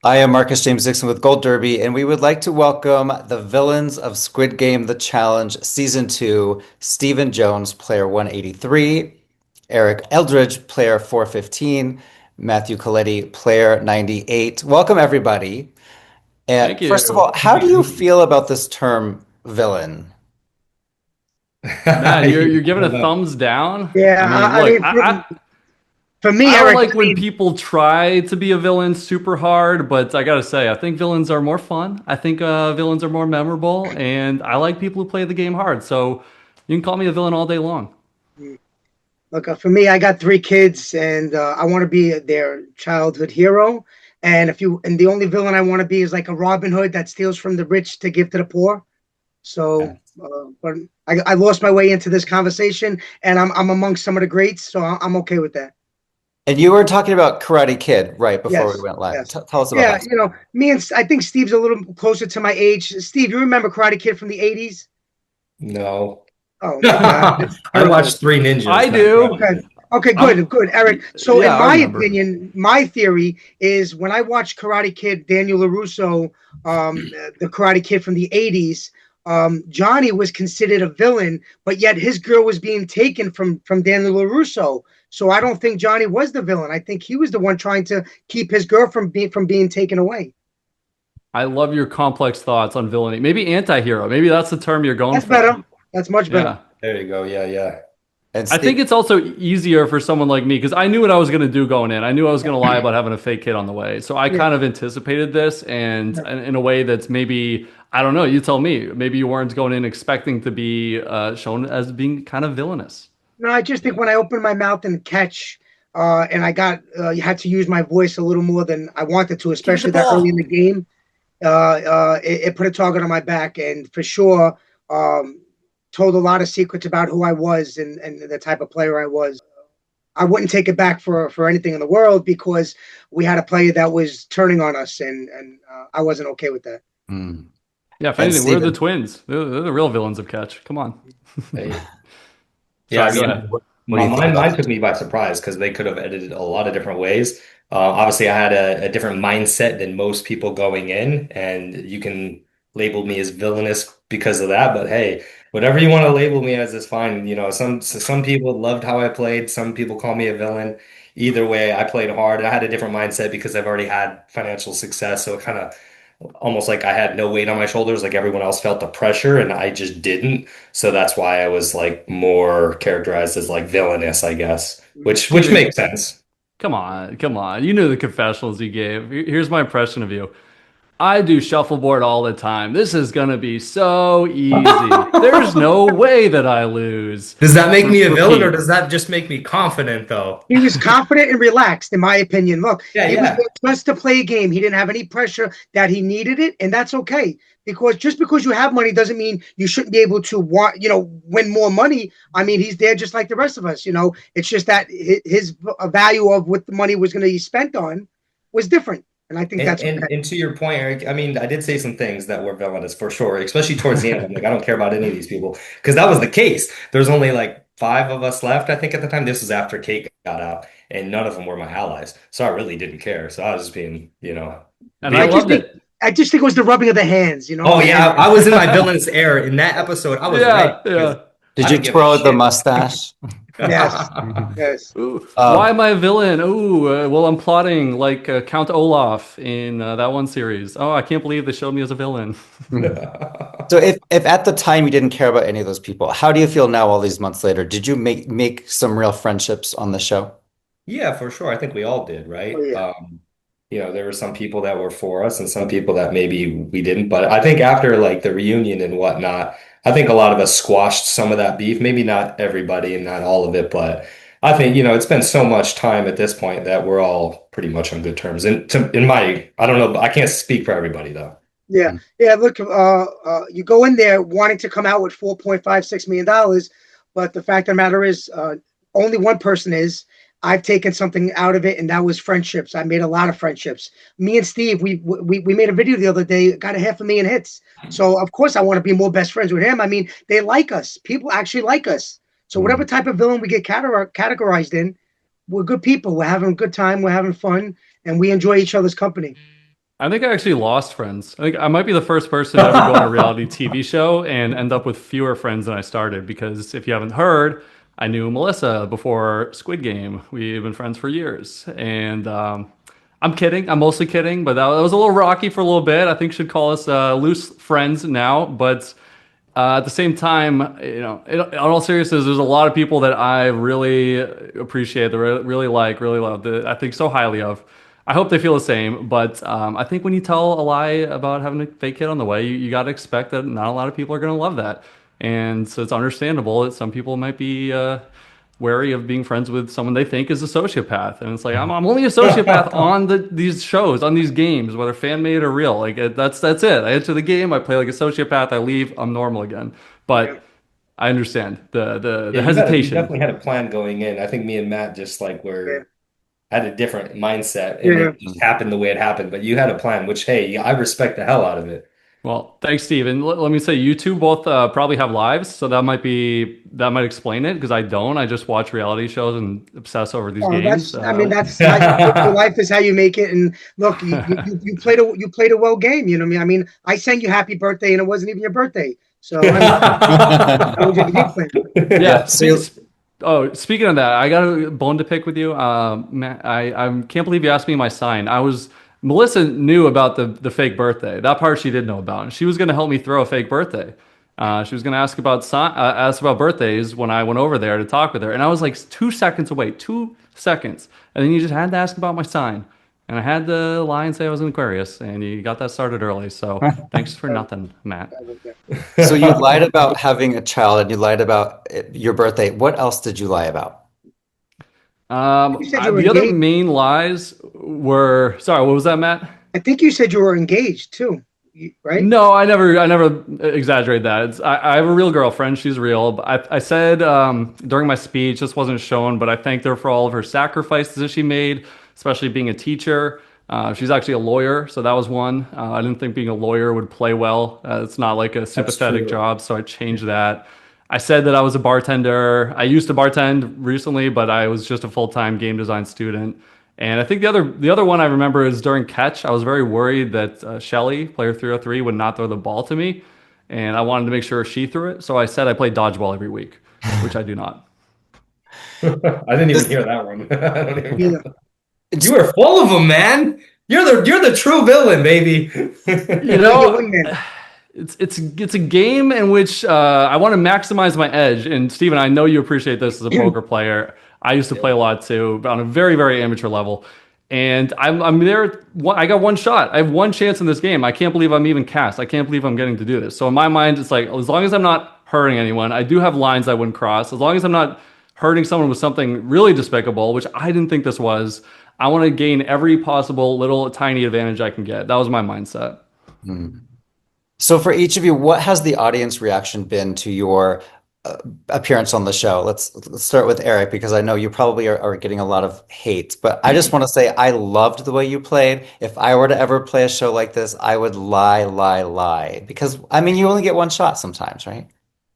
I am Marcus James Dixon with Gold Derby, and we would like to welcome the villains of Squid Game The Challenge Season 2, Stephen Jones, player 183, Eric Eldredge, player 415, Matthew Coletti, player 98. Welcome, everybody. And Thank first of you. all, how do you feel about this term villain? Man, you're I you're giving a don't know. thumbs down. I Yeah, mean, I look, mean, I for me, I don't Eric, like when people try to be a villain super hard, but I gotta say, I think villains are more fun. I think villains are more memorable, and I like people who play the game hard. So you can call me a villain all day long. look, for me, I got three kids, and I want to be their childhood hero. And the only villain I want to be is like a Robin Hood that steals from the rich to give to the poor. So, but I lost my way into this conversation, and I'm amongst some of the greats, so I'm okay with that. And you were talking about Karate Kid right before we Yes, went live. yes, Tell us about yeah. that. Me and I think Steve's a little closer to my age. Steve, you remember Karate Kid from the '80s? No. Oh my God, I it's terrible. watched Three I Ninjas, not do. Karate Okay. Kid. Okay, I'm, good, good, Eric. So, yeah, in I my remember. opinion, my theory is when I watched Karate Kid, Daniel LaRusso, the Karate Kid from the '80s, Johnny was considered a villain, but yet his girl was being taken from Daniel LaRusso. So I don't think Johnny was the villain. I think he was the one trying to keep his girl from being taken away. I love your complex thoughts on villainy. Maybe anti-hero. Maybe that's the term you're going That's for. better. That's much better. Yeah. There you go. Yeah, yeah. And I think Steve, it's also easier for someone like me because I knew what I was going to do going in. I knew I was going to lie about having a fake kid on the way. So I Yeah. kind of anticipated this and Yeah. in a way that's maybe, I don't know, you tell me. Maybe you weren't going in expecting to be shown as being kind of villainous. No, I just think when I opened my mouth and catch, and I got you had to use my voice a little more than I wanted to, Give me the especially that early in the ball. game. It put a target on my back, and for sure, um, told a lot of secrets about who I was and the type of player I was. I wouldn't take it back for anything in the world because we had a player that was turning on us, and I wasn't okay with that. mm. Yeah, if And anything, we're the Stephen, twins. They're the real villains of Catch. Come on. Hey. Yeah, I Sorry, go mean, ahead. what do you think mine about took me by surprise because they could have edited a lot of different ways. Obviously, I had a different mindset than most people going in, and you can label me as villainous because of that. But hey, whatever you want to label me as is fine. You know, some people loved how I played. Some people call me a villain. Either way, I played hard. I had a different mindset because I've already had financial success, so it kind of almost like I had no weight on my shoulders, like everyone else felt the pressure and I just didn't. So that's why I was like more characterized as like villainous, I guess, which Steven, makes sense. come on. Come on. You knew the confessionals you gave. Here's my impression of you. I do shuffleboard all the time. This is gonna be so easy. There's no way that I lose. Does that make me a villain or Repeat. does that just make me confident though? He was confident and relaxed, in my opinion. Look, Yeah, he was yeah. there just to play a game. He didn't have any pressure that he needed it, and that's okay. Because just because you have money doesn't mean you shouldn't be able to win more money. I mean, he's there just like the rest of us. It's just that his value of what the money was going to be spent on was different, and I think And, that's and okay. and to your point, Eric, I mean, I did say some things that were villainous for sure, especially towards the end. I'm like, I don't care about any of these people because that was the case. There's only like five of us left, I think, at the time. This was after Kate got out, and none of them were my allies, so I really didn't care. So I was just being, And I I being. just loved think it. I just think it was the rubbing of the hands. Oh And yeah, I was in my villainous era in that episode. I was ready Yeah, because yeah. Did I you didn't give a twirl the shit. mustache? yes, yes. Ooh, why Um, am I a villain? Ooh, well, I'm plotting like Count Olaf in that one series. Oh, I can't believe they showed me as a villain. so if at the time you didn't care about any of those people, how do you feel now all these months later? Did you make some real friendships on the show? Yeah, for sure. I think we all did, Oh right? yeah. There were some people that were for us and some people that maybe we didn't. But I think after like the reunion and whatnot, I think a lot of us squashed some of that beef. Maybe not everybody and not all of it, but I think, it's been so much time at this point that we're all pretty much on good terms. And I don't know, I can't speak for everybody though. Yeah, yeah. Look, you go in there wanting to come out with $4.56 million, but the fact of the matter is, only one person is. I've taken something out of it, and that was friendships. I made a lot of friendships. Me and Steve, we made a video the other day, got a 500,000 hits. So of course I want to be more best friends with him. I mean, they like us. People actually like us. So whatever Mm. type of villain we get categorized in, we're good people. We're having a good time. We're having fun, and we enjoy each other's company. I think I actually lost friends. I think I might be the first person to ever go on a reality TV show and end up with fewer friends than I started. Because if you haven't heard, I knew Melissa before Squid Game. We've been friends for years. And I'm kidding. I'm mostly kidding, but that was a little rocky for a little bit. I think should call us loose friends now. But at the same time, in all seriousness, there's a lot of people that I really appreciate, that really like, really love, that I think so highly of. I hope they feel the same. But I think when you tell a lie about having a fake kid on the way, you got to expect that not a lot of people are going to love that. And so it's understandable that some people might be wary of being friends with someone they think is a sociopath. And it's like, I'm only a sociopath on these shows, on these games, whether fan made or real. Like that's it. I enter the game, I play like a sociopath, I leave, I'm normal again. But I understand the Yeah, you hesitation. definitely had a plan going in. I think me and Matt just like Yeah. were had a different mindset, and Yeah. it just happened the way it happened. But you had a plan, which hey, I respect the hell out of it. Well, thanks, Steve. And let me say, you two both probably have lives, so that might explain it because I don't. I just watch reality shows and obsess over these Oh, games. that's. I mean, that's how your life is how you make it. And look, you played a well game. You know what I mean? I sang you happy birthday, and it wasn't even your birthday. So I mean, that was your game plan. Yeah. So Speaking of that, I got a bone to pick with you. Matt, I can't believe you asked me my sign. Melissa knew about the fake birthday. That part she did know about, and she was going to help me throw a fake birthday. She was going to ask about birthdays when I went over there to talk with her, and I was like 2 seconds away, 2 seconds, and then you just had to ask about my sign, and I had to lie and say I was an Aquarius, and you got that started early. So thanks for nothing, Matt. So you lied about having a child and you lied about your birthday. What else did you lie about? You said you were The other engaged. main lies were, sorry, what was that, Matt? I think you said you were engaged too, right? No, I never exaggerate that. I have a real girlfriend. She's real. But I said during my speech, this wasn't shown, but I thanked her for all of her sacrifices that she made, especially being a teacher. She's actually a lawyer, so that was one. I didn't think being a lawyer would play well. It's not like a sympathetic true. job, so I changed that. I said that I was a bartender. I used to bartend recently, but I was just a full-time game design student. And I think the other one I remember is during catch. I was very worried that Shelly, player 303, would not throw the ball to me, and I wanted to make sure she threw it. So I said I play dodgeball every week, which I do not. I didn't even hear that one. I don't even. Yeah. You were full of them, man. You're the true villain, baby. You You're know, the wingman. it's a game in which I want to maximize my edge. And Steven, I know you appreciate this as a poker player. I used to play a lot too, but on a very, very amateur level. And I'm there. I got one shot. I have one chance in this game. I can't believe I'm even cast. I can't believe I'm getting to do this. So in my mind, it's like as long as I'm not hurting anyone, I do have lines I wouldn't cross. As long as I'm not hurting someone with something really despicable, which I didn't think this was, I want to gain every possible little tiny advantage I can get. That was my mindset. So for each of you, what has the audience reaction been to your appearance on the show? Let's start with Eric because I know you probably are getting a lot of hate, but I just want to say I loved the way you played. If I were to ever play a show like this, I would lie because I mean you only get one shot sometimes, right?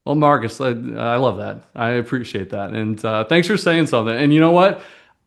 Well, Marcus, I love that. I appreciate that, and thanks for saying something. And you know what?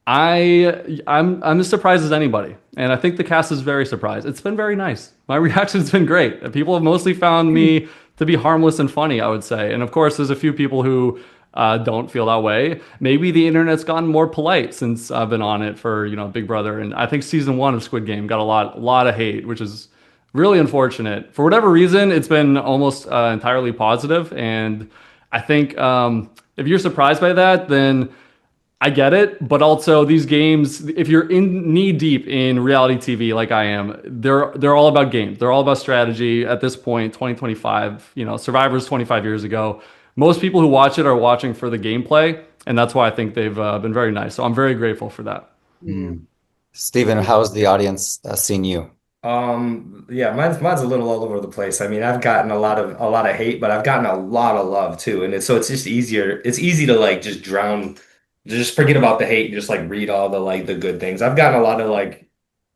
I'm as surprised as anybody, and I think the cast is very surprised. It's been very nice. My reaction's been great. People have mostly found me to be harmless and funny, I would say. And of course, there's a few people who don't feel that way. Maybe the internet's gotten more polite since I've been on it for Big Brother, and I think season 1 of Squid Game got a lot of hate, which is really unfortunate. For whatever reason, it's been almost entirely positive, and I think if you're surprised by that, then I get it, but also these games, if you're in knee deep in reality TV like I am, they're all about games. They're all about strategy at this point, 2025, Survivor's 25 years ago. Most people who watch it are watching for the gameplay, and that's why I think they've been very nice. So I'm very grateful for that. Stephen, how's the audience seen you? Yeah, mine's a little all over the place. I mean, I've gotten a lot of hate, but I've gotten a lot of love too. And so it's just easier. It's easy to like just forget about the hate and just like read all the good things. I've gotten a lot of like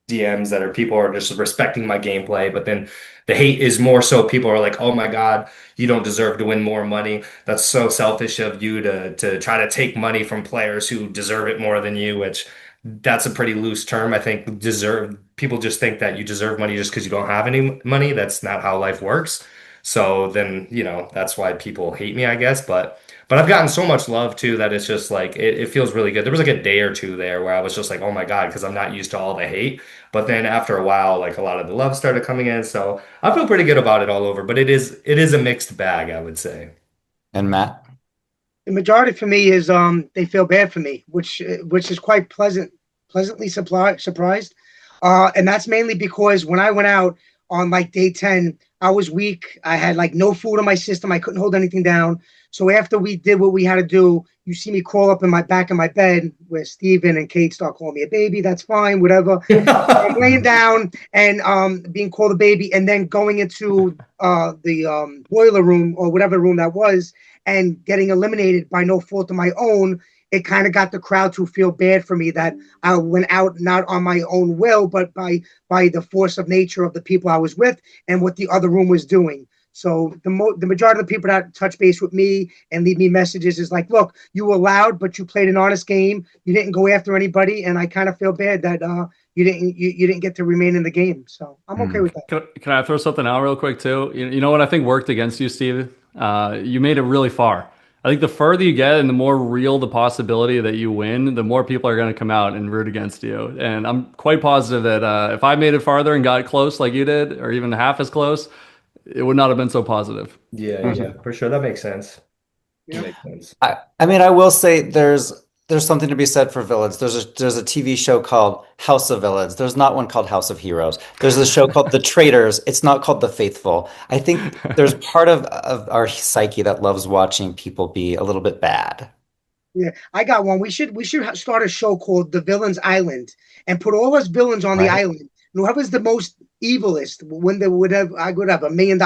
DMs that are people are just respecting my gameplay, but then the hate is more so people are like, "Oh my God, you don't deserve to win more money. That's so selfish of you to try to take money from players who deserve it more than you," which that's a pretty loose term. I think deserve people just think that you deserve money just because you don't have any money. That's not how life works. So then, that's why people hate me, I guess. But I've gotten so much love too that it's just like it feels really good. There was like a day or two there where I was just like, oh my God, because I'm not used to all the hate. But then after a while, like a lot of the love started coming in. So I feel pretty good about it all over. But it is a mixed bag, I would say. And Matt? The majority for me is they feel bad for me, which is quite pleasantly surprised. And that's mainly because when I went out on like day 10, I was weak. I had like no food in my system. I couldn't hold anything down. So after we did what we had to do, you see me crawl up in my back in my bed where Steven and Kate start calling me a baby. That's fine, whatever. I'm laying down and being called a baby, and then going into the boiler room or whatever room that was, and getting eliminated by no fault of my own. It kind of got the crowd to feel bad for me that I went out not on my own will, but by the force of nature of the people I was with and what the other room was doing. So the majority of the people that touch base with me and leave me messages is like, look, you were loud, but you played an honest game. You didn't go after anybody, and I kind of feel bad that you didn't get to remain in the game. So I'm okay with that. Can I throw something out real quick too? You know what I think worked against you, Steve? You made it really far. I think the further you get and the more real the possibility that you win, the more people are going to come out and root against you. And I'm quite positive that if I made it farther and got close like you did, or even half as close, it would not have been so positive. Yeah, for sure. That makes sense. Yeah. That makes sense. I mean, I will say there's something to be said for villains. There's a TV show called House of Villains. There's not one called House of Heroes. There's a show called The Traitors. It's not called The Faithful. I think there's part of our psyche that loves watching people be a little bit bad. Yeah, I got one. We should start a show called The Villains Island and put all us villains on the Right. island. And whoever's the most evilest, when they would have, I would have $1 million.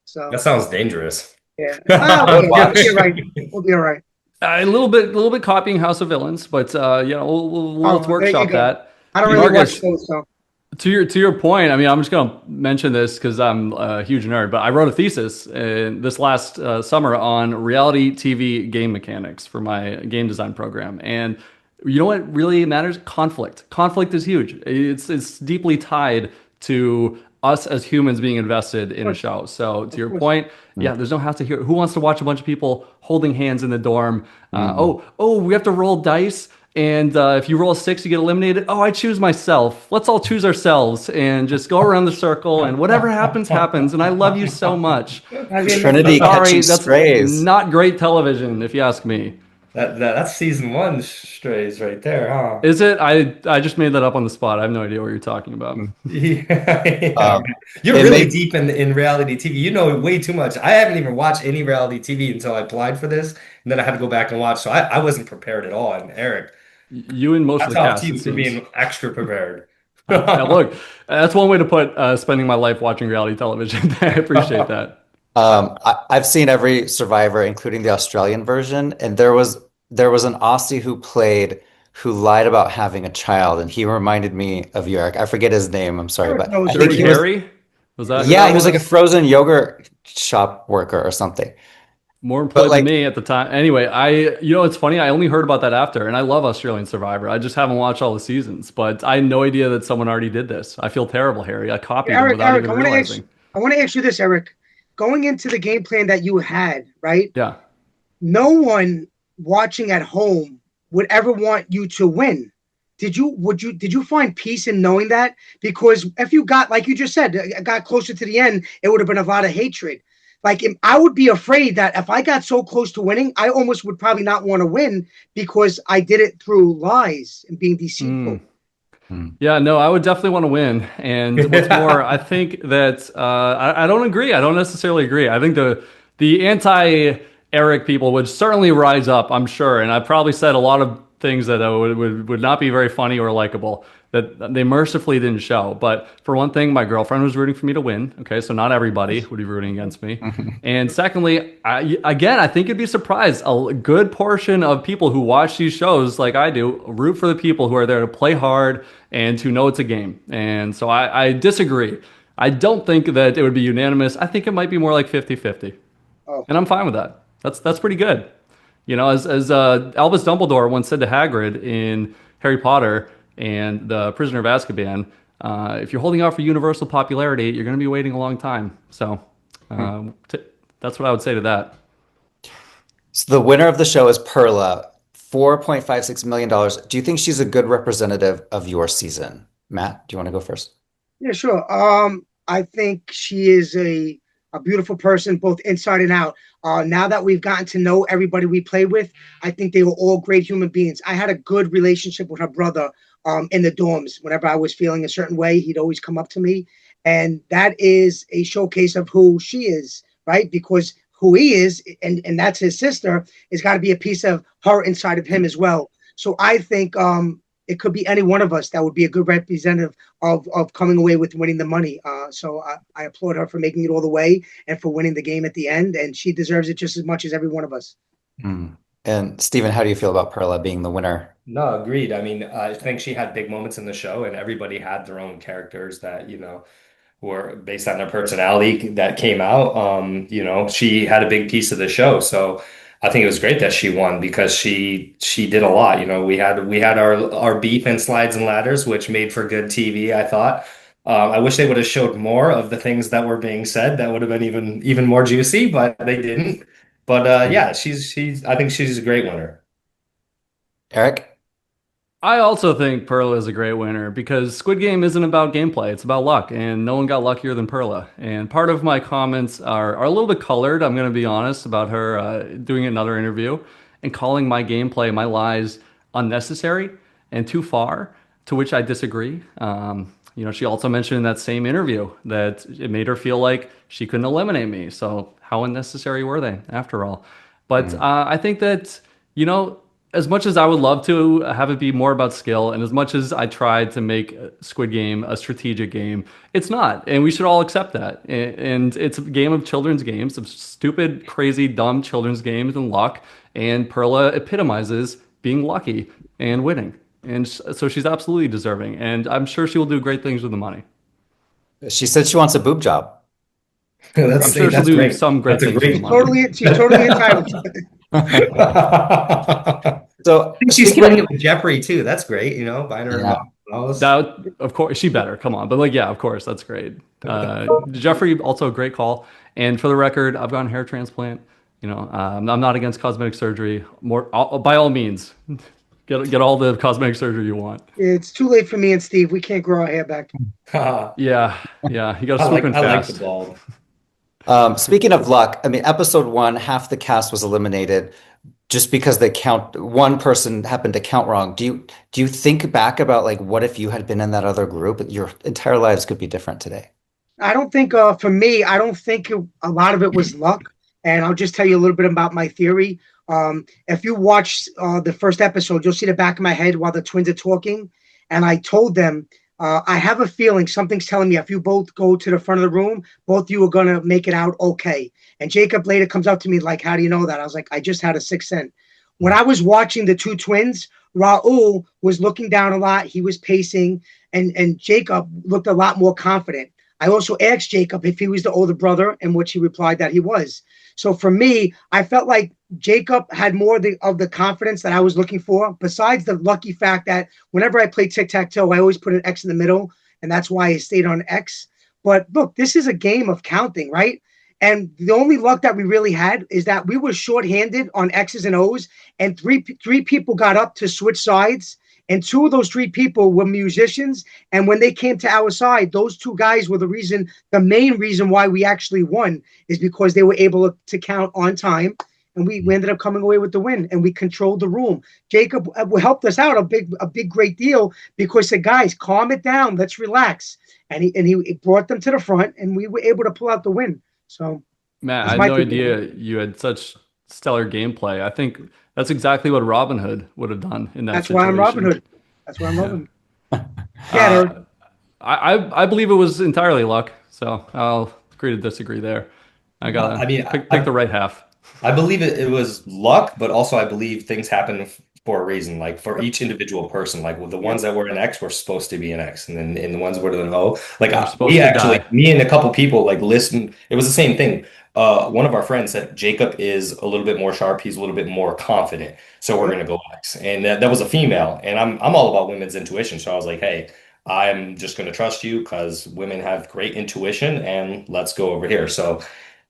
So That sounds dangerous. yeah, I would watch. you're right. We'll be all right. A little bit copying House of Villains, but let's there you workshop go. that. I don't really Marcus, watch those, so to your point, I mean, I'm just going to mention this because I'm a huge nerd, but I wrote a thesis this last summer on reality TV game mechanics for my game design program. And you know what really matters? Conflict. Conflict is huge. It's deeply tied to us as humans being invested in a show. So to your point, yeah, there's no have to hear. Who wants to watch a bunch of people holding hands in the dorm? We have to roll dice. And if you roll a 6, you get eliminated. Oh, I choose myself. Let's all choose ourselves and just go around the circle, and whatever happens, happens. And I love you so much. Trinity Sorry, catching that's strays. not great television, if you ask me. That's season one strays right there, huh? Is it? I just made that up on the spot. I have no idea what you're talking about. Yeah. You're it really makes- deep in reality TV. You know way too much. I haven't even watched any reality TV until I applied for this, and then I had to go back and watch. So I wasn't prepared at all. And Eric, You and most of that's the how cast, to you it for seems. being extra prepared. Yeah, look, that's one way to put spending my life watching reality television. I appreciate that. I've seen every Survivor, including the Australian version, and there was an Aussie who lied about having a child, and he reminded me of you, Eric. I forget his name. I'm sorry, Eric but knows I who think Dirty he was. Harry? Was that? Yeah, he was like a frozen yogurt shop worker or something. More But employed like, than me at the time. Anyway, it's funny. I only heard about that after, and I love Australian Survivor. I just haven't watched all the seasons, but I had no idea that someone already did this. I feel terrible, Harry. I copied him without Eric, even realizing. I want to ask you this, Eric. Going into the game plan that you had, right? Yeah. No one watching at home would ever want you to win. Did you find peace in knowing that? Because if you got, like you just said, got closer to the end, it would have been a lot of hatred. Like I would be afraid that if I got so close to winning, I almost would probably not want to win because I did it through lies and being deceitful. Yeah, no, I would definitely want to win. And what's more, I think that I don't agree. I don't necessarily agree. I think the anti-Eric people would certainly rise up, I'm sure. And I probably said a lot of things that would not be very funny or likable that they mercifully didn't show. But for one thing, my girlfriend was rooting for me to win. Okay, so not everybody would be rooting against me. And secondly, I think you'd be surprised. A good portion of people who watch these shows, like I do, root for the people who are there to play hard and to know it's a game. And so I disagree. I don't think that it would be unanimous. I think it might be more like 50-50. Oh. And I'm fine with that. That's pretty good. You know, as Albus Dumbledore once said to Hagrid in Harry Potter and the Prisoner of Azkaban, if you're holding out for universal popularity, you're going to be waiting a long time. So that's what I would say to that. So the winner of the show is Perla, $4.56 million. Do you think she's a good representative of your season? Matt, do you want to go first? Yeah, sure. I think she is a beautiful person, both inside and out. Now that we've gotten to know everybody we play with, I think they were all great human beings. I had a good relationship with her brother in the dorms. Whenever I was feeling a certain way, he'd always come up to me. And that is a showcase of who she is, right? Because who he is, and that's his sister, is got to be a piece of her inside of him as well. So I think it could be any one of us that would be a good representative of coming away with winning the money. So I applaud her for making it all the way and for winning the game at the end. And she deserves it just as much as every one of us. Mm. And Stephen, how do you feel about Perla being the winner? No, agreed. I mean, I think she had big moments in the show, and everybody had their own characters that, were based on their personality that came out. She had a big piece of the show. So I think it was great that she won because she did a lot. We had our beef and slides and ladders, which made for good TV, I thought. I wish they would have showed more of the things that were being said. That would have been even more juicy, but they didn't. But yeah, she's I think she's a great winner. Eric? I also think Perla is a great winner because Squid Game isn't about gameplay. It's about luck, and no one got luckier than Perla. And part of my comments are a little bit colored, I'm going to be honest, about her doing another interview and calling my gameplay, my lies, unnecessary and too far, to which I disagree. She also mentioned in that same interview that it made her feel like she couldn't eliminate me. So how unnecessary were they, after all? But I think that, as much as I would love to have it be more about skill, and as much as I tried to make Squid Game a strategic game, it's not. And we should all accept that. And it's a game of children's games, of stupid, crazy, dumb children's games and luck. And Perla epitomizes being lucky and winning. And so she's absolutely deserving. And I'm sure she will do great things with the money. She said she wants a boob job. I'm sure she'll do some great That's a things with great- the money. She's totally entitled. So I think she's getting it with Jeffrey too. That's great, buying her Yeah. a house. That, of course, she better. Come on. But yeah, of course, that's great. Jeffrey, also a great call. And for the record, I've gotten hair transplant. I'm not against cosmetic surgery. By all means, get all the cosmetic surgery you want. It's too late for me and Steve. We can't grow our hair back. Yeah. You got to I swoop like in I like fast. the bald. Speaking of luck, I mean, episode 1, half the cast was eliminated just because one person happened to count wrong. Do you think back about like what if you had been in that other group? Your entire lives could be different today. I don't think, for me, I don't think a lot of it was luck. And I'll just tell you a little bit about my theory. If you watch the first episode, you'll see the back of my head while the twins are talking. And I told them, I have a feeling something's telling me if you both go to the front of the room, both of you are going to make it out okay. And Jacob later comes up to me like, how do you know that? I was like, I just had a sixth sense. When I was watching the two twins, Raul was looking down a lot. He was pacing, and Jacob looked a lot more confident. I also asked Jacob if he was the older brother, in which he replied that he was. So for me, I felt like Jacob had more of the confidence that I was looking for, besides the lucky fact that whenever I play tic-tac-toe, I always put an X in the middle, and that's why I stayed on X. But look, this is a game of counting, right? And the only luck that we really had is that we were shorthanded on X's and O's, and three people got up to switch sides, and two of those three people were musicians. And when they came to our side, those two guys were the main reason why we actually won, is because they were able to count on time. And we ended up coming away with the win, and we controlled the room. Jacob helped us out a big, great deal, because he said, guys, calm it down. Let's relax. And he brought them to the front, and we were able to pull out the win. So, Matt, I had no idea you had such stellar gameplay. I think that's exactly what Robin Hood would have done in that situation. Why I'm Robin Hood. That's why I'm Robin Hood. Yeah, I believe it was entirely luck, so I'll agree to disagree there. I gotta pick the right half. I believe it was luck, but also I believe things happen for a reason. Like for each individual person, like the ones that were an X were supposed to be an X, and then the ones were an O. Like They're supposed we to actually, die. me and a couple people like listened. It was the same thing. One of our friends said Jacob is a little bit more sharp. He's a little bit more confident. So we're gonna go X. And that was a female. And I'm all about women's intuition. So I was like, hey, I'm just gonna trust you because women have great intuition, and let's go over here. So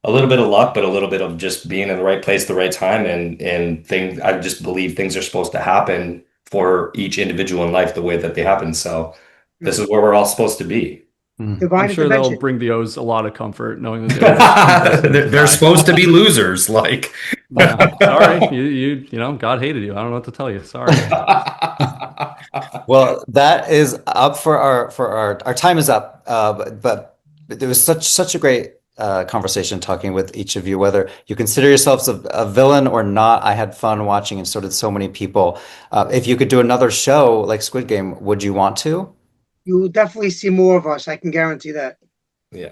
a little bit of luck, but a little bit of just being in the right place, the right time, and things. I just believe things are supposed to happen for each individual in life the way that they happen. So this is where we're all supposed to be. I'm Divine sure they'll intervention. bring the O's a lot of comfort knowing that they're destined to They're die. supposed to be losers, like. Yeah. Sorry, you know, God hated you. I don't know what to tell you. Sorry. Well, that is up for our time is up. But there was such a great conversation talking with each of you, whether you consider yourselves a villain or not. I had fun watching, and so did so many people. If you could do another show like Squid Game, would you want to? You will definitely see more of us. I can guarantee that. Yeah.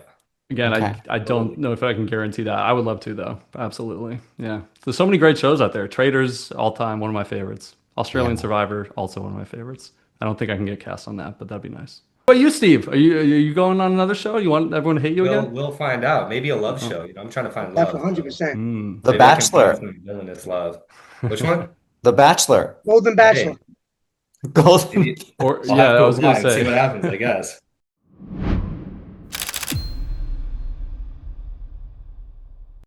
Again, Okay. I don't know if I can guarantee that. I would love to though. Absolutely. Yeah. There's so many great shows out there. Traitors, all time, one of my favorites. Australian Yeah. Survivor, also one of my favorites. I don't think I can get cast on that, but that'd be nice. What about you, Steve? Are you going on another show? You want everyone to hate you again? We'll find out. Maybe a love Oh. show. I'm trying to find Definitely, love. 100%. The Maybe I can find Bachelor. some villainous love. Which one? The Bachelor. Golden Bachelor. Hey, Golden. maybe Or I'll yeah, have I to was gonna apply and see say. what happens, I guess.